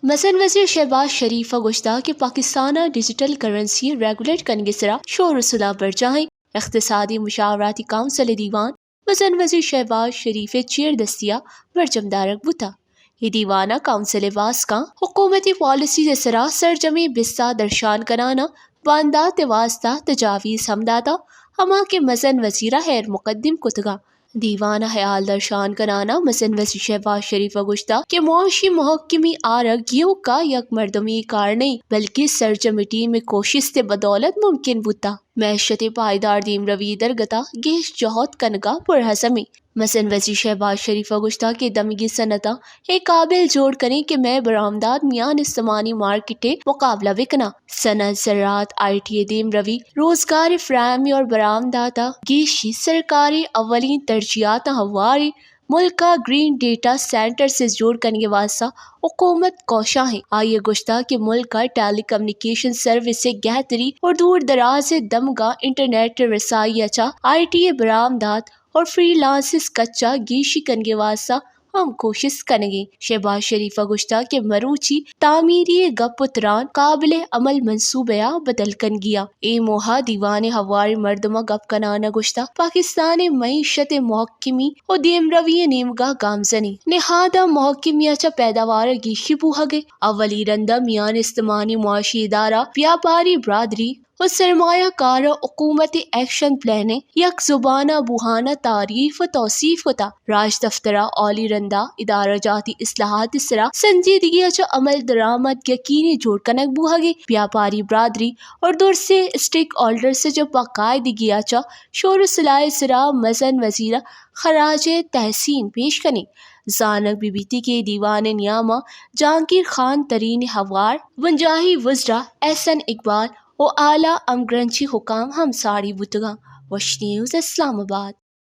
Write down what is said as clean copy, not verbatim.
مثلا وزیر شہباز شریف گشتہ کہ پاکستانہ ڈیجیٹل کرنسی ریگولیٹ کنگے سرا شور و صدا بڑھ جائیں اقتصادی مشاوراتی کونسل دیوان مثلا وزیر شہباز شریف چیر دستیا برجم دارک بوتا یہ دیوانہ کونسل واس کا حکومتی پالیسی سرا سرجمی بستہ درشان کنانا باندات واسطہ تجاویز ہم دادا ہما کے مزن وزیرہ خیر مقدم کتگا دیوانہ حیال درشان کنانا مثلا وزیر شہباز شریف گشتہ کہ معاشی محکمی آرگ گیو کا یک مردمی کار نہیں بلکہ سرجمٹی میں کوشش سے بدولت ممکن بوتا معیشت پائیدار دیم روی درگتا گیش جہت کنگا پرحسمی مثلا وزیر شہباز شریف گشتہ کے دمگی صنعتاں ایک قابل جوڑ کریں کہ میں برآمدات میان استمانی مارکیٹیں مقابلہ وکنا صنعت زراعت آئی ٹی دیم روی روزگار فراہمی اور برآمداتا گیشی سرکاری اولین ترجیحات ہواری ملک کا گرین ڈیٹا سینٹر سے جوڑ کرنے واسطہ حکومت کوشاں ہے آئیے گشتہ کہ ملک کا ٹیلی کمیونیکیشن سروس سے گہتری اور دور دراز دمگاہ انٹرنیٹ رسائی اچھا آئی ٹی برآمدات اور فری لانسز کچا گیشی کنگے واسطہ ہم کوشش کنگے شہباز شریف گشتہ کے مروچی تعمیری گپتران قابل عمل منصوبہ بدل کن گیا اے موہا دیوان ہواری مردمہ گپ کنانا گشتہ پاکستان معیشت محکمی و دیم روی نیمگاہ گامزنی نہادہ محکمی اچھا پیداوار گیشی بوہگے اولی رندہ میان استمانی معاشی ادارہ ویاپاری برادری و سرمایہ کار حکومتی ایکشن پلانے یک زبانہ بوہانہ تعریف و توصیف ہوتا راج دفترہ اولی رندہ ادارہ جاتی اصلاحات سرا سنجیدگی اچھا عمل درآمد یقینی جوڑ کنک بوہگے ویاپاری برادری اور دور سے اسٹیک ہولڈر سے جو باقاعدگی اچھا شور و صلاح سرا مزن وزیرہ خراج تحسین پیش کنے زانک بی بی ٹی کے دیوان نیامہ جہانگیر خان ترین ہوار ونجاہی وزراء احسن اقبال و اعلیٰ امگرنچی حکام ہم ساڑی بتگا وش نیوز اسلام آباد۔